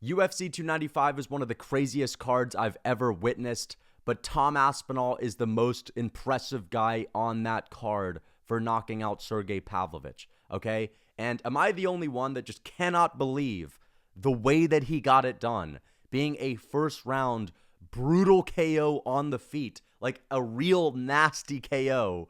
UFC 295 is one of the craziest cards I've ever witnessed, but Tom Aspinall is the most impressive guy on that card for knocking out Sergei Pavlovich, okay? And am I the only one that just cannot believe the way that he got it done, being a first round brutal KO on the feet, like a real nasty KO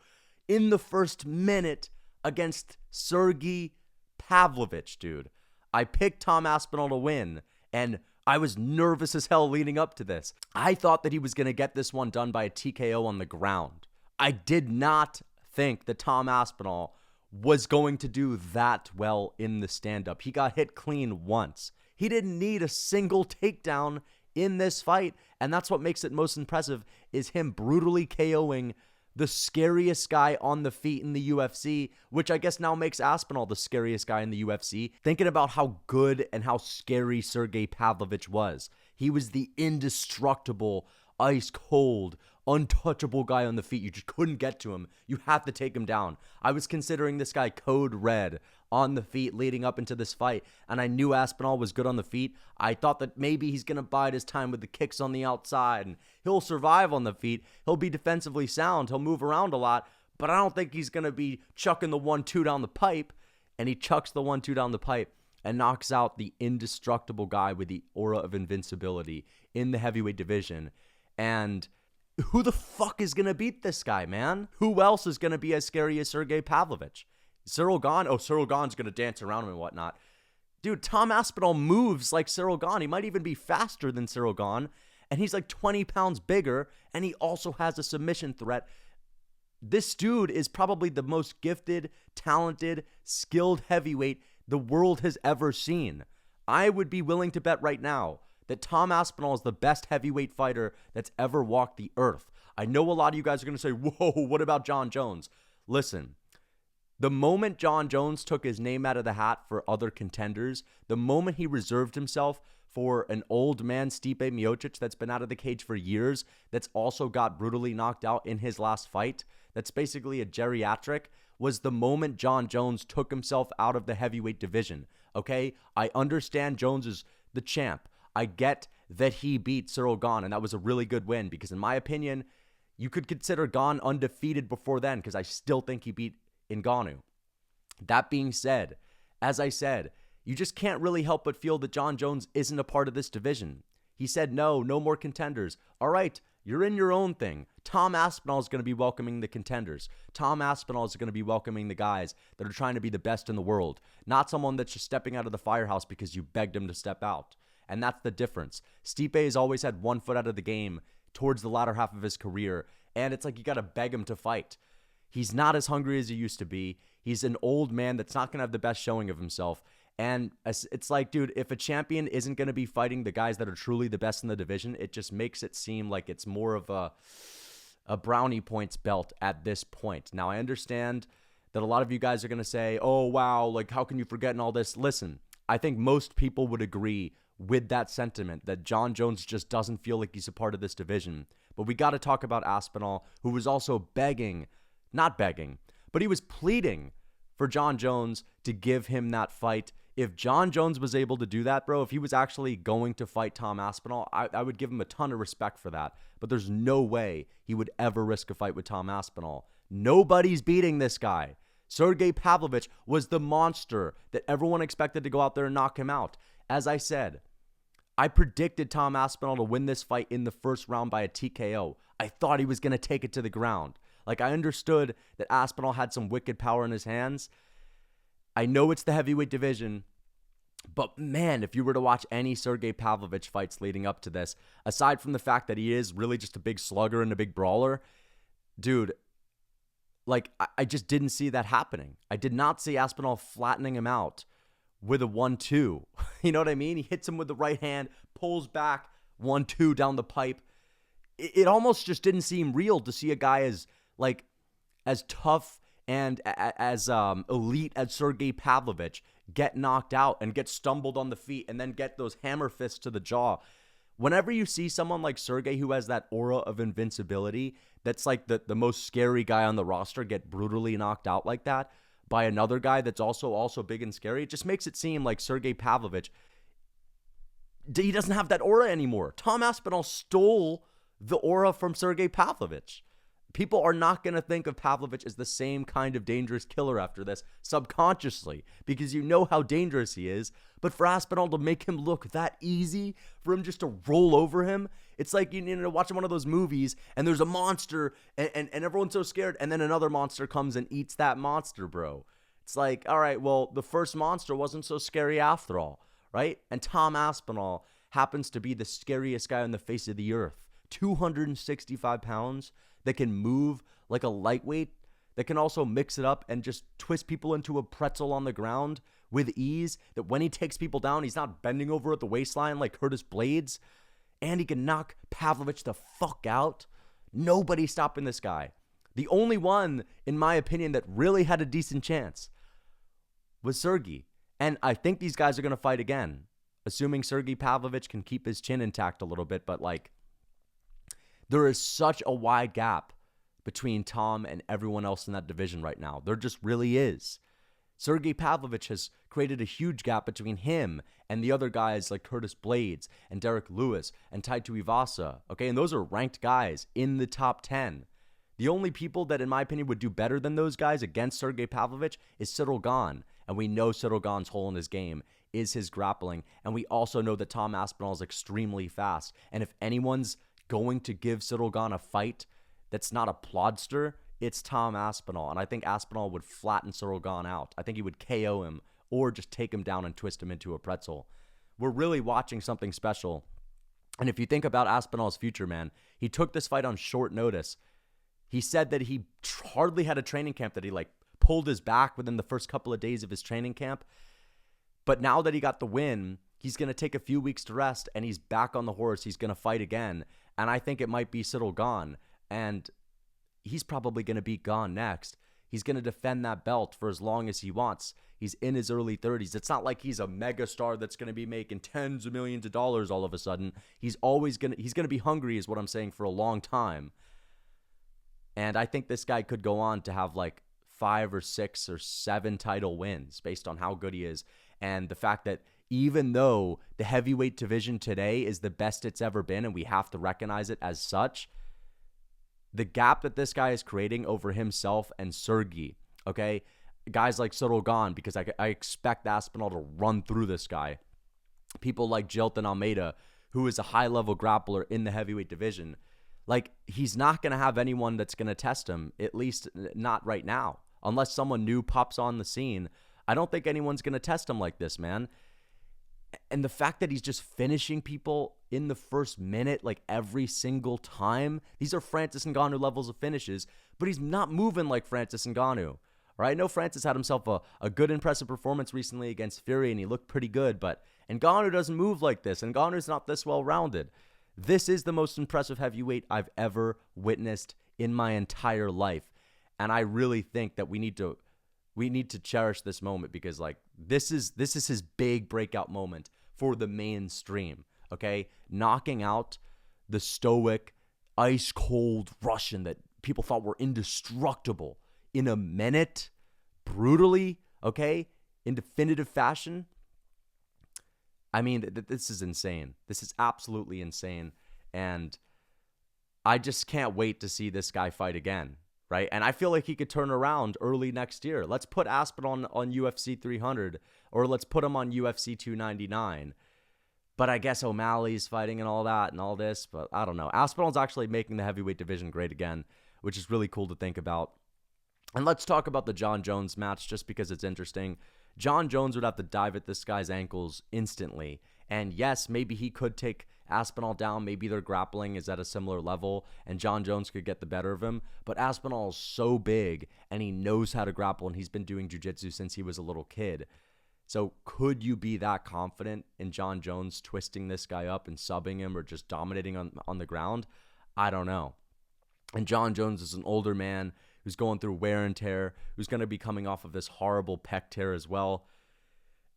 in the first minute against Sergei Pavlovich, dude. I picked Tom Aspinall to win, and I was nervous as hell leading up to this. I thought that he was going to get this one done by a TKO on the ground. I did not think that Tom Aspinall was going to do that well in the stand-up. He got hit clean once. He didn't need a single takedown in this fight, and that's what makes it most impressive, is him brutally KOing the scariest guy on the feet in the UFC, which I guess now makes Aspinall the scariest guy in the UFC. Thinking about how good and how scary Sergei Pavlovich was. He was the indestructible, ice-cold, untouchable guy on the feet. You just couldn't get to him. You have to take him down. I was considering this guy code red on the feet leading up into this fight, and I knew Aspinall was good on the feet. I thought that maybe he's going to bide his time with the kicks on the outside, and he'll survive on the feet. He'll be defensively sound. He'll move around a lot, but I don't think he's going to be chucking the 1-2 down the pipe, and he chucks the 1-2 down the pipe and knocks out the indestructible guy with the aura of invincibility in the heavyweight division. And who the fuck is going to beat this guy, man? Who else is going to be as scary as Sergei Pavlovich? Cyril Gane? Oh, Cyril Gane's going to dance around him and whatnot. Dude, Tom Aspinall moves like Cyril Gane. He might even be faster than Cyril Gane. And he's like 20 pounds bigger. And he also has a submission threat. This dude is probably the most gifted, talented, skilled heavyweight the world has ever seen. I would be willing to bet right now that Tom Aspinall is the best heavyweight fighter that's ever walked the earth. I know a lot of you guys are going to say, whoa, what about Jon Jones? Listen, the moment Jon Jones took his name out of the hat for other contenders, the moment he reserved himself for an old man Stipe Miocic that's been out of the cage for years, that's also got brutally knocked out in his last fight, that's basically a geriatric, was the moment Jon Jones took himself out of the heavyweight division, okay? I understand Jones is the champ. I get that he beat Cyril Gane, and that was a really good win because, in my opinion, you could consider Gane undefeated before then because I still think he beat Ngannou. That being said, as I said, you just can't really help but feel that Jon Jones isn't a part of this division. He said, no more contenders. All right, you're in your own thing. Tom Aspinall is going to be welcoming the contenders. Tom Aspinall is going to be welcoming the guys that are trying to be the best in the world, not someone that's just stepping out of the firehouse because you begged him to step out. And that's the difference. Stipe has always had one foot out of the game towards the latter half of his career, and it's like you got to beg him to fight. He's not as hungry as he used to be. He's an old man that's not going to have the best showing of himself. And it's like, dude, if a champion isn't going to be fighting the guys that are truly the best in the division, it just makes it seem like it's more of a brownie points belt at this point. Now, I understand that a lot of you guys are going to say, oh, wow, like, how can you forget and all this? Listen, I think most people would agree with that sentiment that Jon Jones just doesn't feel like he's a part of this division. But we got to talk about Aspinall, who was also not begging, but he was pleading for Jon Jones to give him that fight. If Jon Jones was able to do that, bro, if he was actually going to fight Tom Aspinall, I would give him a ton of respect for that. But there's no way he would ever risk a fight with Tom Aspinall. Nobody's beating this guy. Sergei Pavlovich was the monster that everyone expected to go out there and knock him out. As I said, I predicted Tom Aspinall to win this fight in the first round by a TKO. I thought he was going to take it to the ground. Like, I understood that Aspinall had some wicked power in his hands. I know it's the heavyweight division, but man, if you were to watch any Sergei Pavlovich fights leading up to this, aside from the fact that he is really just a big slugger and a big brawler, dude, like, I just didn't see that happening. I did not see Aspinall flattening him out with a 1-2. You know what I mean? He hits him with the right hand, pulls back, 1-2 down the pipe. It almost just didn't seem real to see a guy as tough and as elite as Sergei Pavlovich get knocked out and get stumbled on the feet and then get those hammer fists to the jaw. Whenever you see someone like Sergei who has that aura of invincibility, that's like the most scary guy on the roster, get brutally knocked out like that by another guy that's also big and scary, it just makes it seem like Sergei Pavlovich he doesn't have that aura anymore. Tom Aspinall stole the aura from Sergei Pavlovich. People are not going to think of Pavlovich as the same kind of dangerous killer after this subconsciously, because you know how dangerous he is. But for Aspinall to make him look that easy, for him just to roll over him, it's like, you know, watching one of those movies and there's a monster and everyone's so scared, and then another monster comes and eats that monster, bro. It's like, all right, well, the first monster wasn't so scary after all, right? And Tom Aspinall happens to be the scariest guy on the face of the earth. 265 pounds, that can move like a lightweight, that can also mix it up and just twist people into a pretzel on the ground with ease, that when he takes people down, he's not bending over at the waistline like Curtis Blades, and he can knock Pavlovich the fuck out. Nobody's stopping this guy. The only one, in my opinion, that really had a decent chance was Sergei. And I think these guys are going to fight again, assuming Sergei Pavlovich can keep his chin intact a little bit, but like, there is such a wide gap between Tom and everyone else in that division right now. There just really is. Sergei Pavlovich has created a huge gap between him and the other guys like Curtis Blades and Derek Lewis and Taito Ivasa. Okay, and those are ranked guys in the top 10. The only people that, in my opinion, would do better than those guys against Sergei Pavlovich is Cyril Gane. And we know Cyril Gane's hole in his game is his grappling. And we also know that Tom Aspinall is extremely fast. And if anyone's going to give Cyril Gane a fight that's not a plodster, it's Tom Aspinall. And I think Aspinall would flatten Cyril Gane out. I think he would KO him or just take him down and twist him into a pretzel. We're really watching something special. And if you think about Aspinall's future, man, he took this fight on short notice. He said that he hardly had a training camp, that he like pulled his back within the first couple of days of his training camp. But now that he got the win, he's going to take a few weeks to rest and he's back on the horse. He's going to fight again. And I think it might be Cyril Gane. And he's probably going to beat Gane next. He's going to defend that belt for as long as he wants. He's in his early 30s. It's not like he's a mega star that's going to be making tens of millions of dollars all of a sudden. He's going to be hungry is what I'm saying, for a long time. And I think this guy could go on to have like 5 or 6 or 7 title wins based on how good he is. And the fact that even though the heavyweight division today is the best it's ever been, and we have to recognize it as such, the gap that this guy is creating over himself and Sergei, okay, guys like Cyril Gane, because I expect Aspinall to run through this guy. People like Jilton Almeida, who is a high-level grappler in the heavyweight division, like, he's not going to have anyone that's going to test him, at least not right now. Unless someone new pops on the scene, I don't think anyone's going to test him like this, man. And the fact that he's just finishing people in the first minute, like every single time, these are Francis Ngannou levels of finishes, but he's not moving like Francis Ngannou. Right? I know Francis had himself a good, impressive performance recently against Fury, and he looked pretty good, but Ngannou doesn't move like this. Ngannou's not this well-rounded. This is the most impressive heavyweight I've ever witnessed in my entire life, and I really think that we need to cherish this moment, because like this is his big breakout moment for the mainstream. Okay, knocking out the stoic, ice cold Russian that people thought were indestructible in a minute, brutally. Okay, in definitive fashion. I mean, this is insane. This is absolutely insane, and I just can't wait to see this guy fight again. Right? And I feel like he could turn around early next year. Let's put Aspinall on UFC 300, or let's put him on UFC 299. But I guess O'Malley's fighting and all that and all this, but I don't know. Aspinall's actually making the heavyweight division great again, which is really cool to think about. And let's talk about the Jon Jones match, just because it's interesting. Jon Jones would have to dive at this guy's ankles instantly. And yes, maybe he could take Aspinall down. Maybe their grappling is at a similar level and Jon Jones could get the better of him. But Aspinall is so big and he knows how to grapple, and he's been doing jiu-jitsu since he was a little kid. So could you be that confident in Jon Jones twisting this guy up and subbing him, or just dominating on the ground? I don't know. And Jon Jones is an older man who's going through wear and tear, who's going to be coming off of this horrible pec tear as well.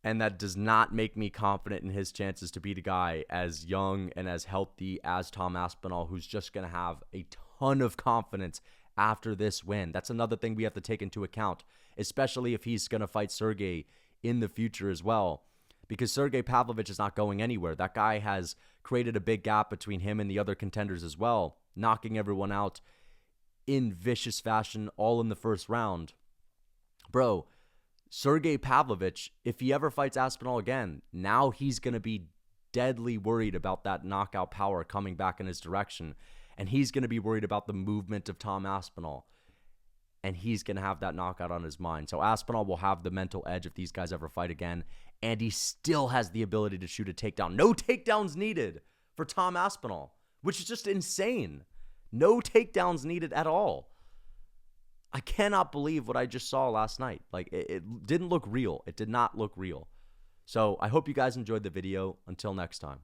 And that does not make me confident in his chances to beat a guy as young and as healthy as Tom Aspinall, who's just going to have a ton of confidence after this win. That's another thing we have to take into account, especially if he's going to fight Sergei in the future as well. because Sergei Pavlovich is not going anywhere. That guy has created a big gap between him and the other contenders as well, knocking everyone out in vicious fashion, all in the first round. Bro, Sergei Pavlovich, if he ever fights Aspinall again, now he's going to be deadly worried about that knockout power coming back in his direction. And he's going to be worried about the movement of Tom Aspinall. And he's going to have that knockout on his mind. So Aspinall will have the mental edge if these guys ever fight again. And he still has the ability to shoot a takedown. No takedowns needed for Tom Aspinall, which is just insane. No takedowns needed at all. I cannot believe what I just saw last night. Like, it didn't look real. It did not look real. So I hope you guys enjoyed the video. Until next time.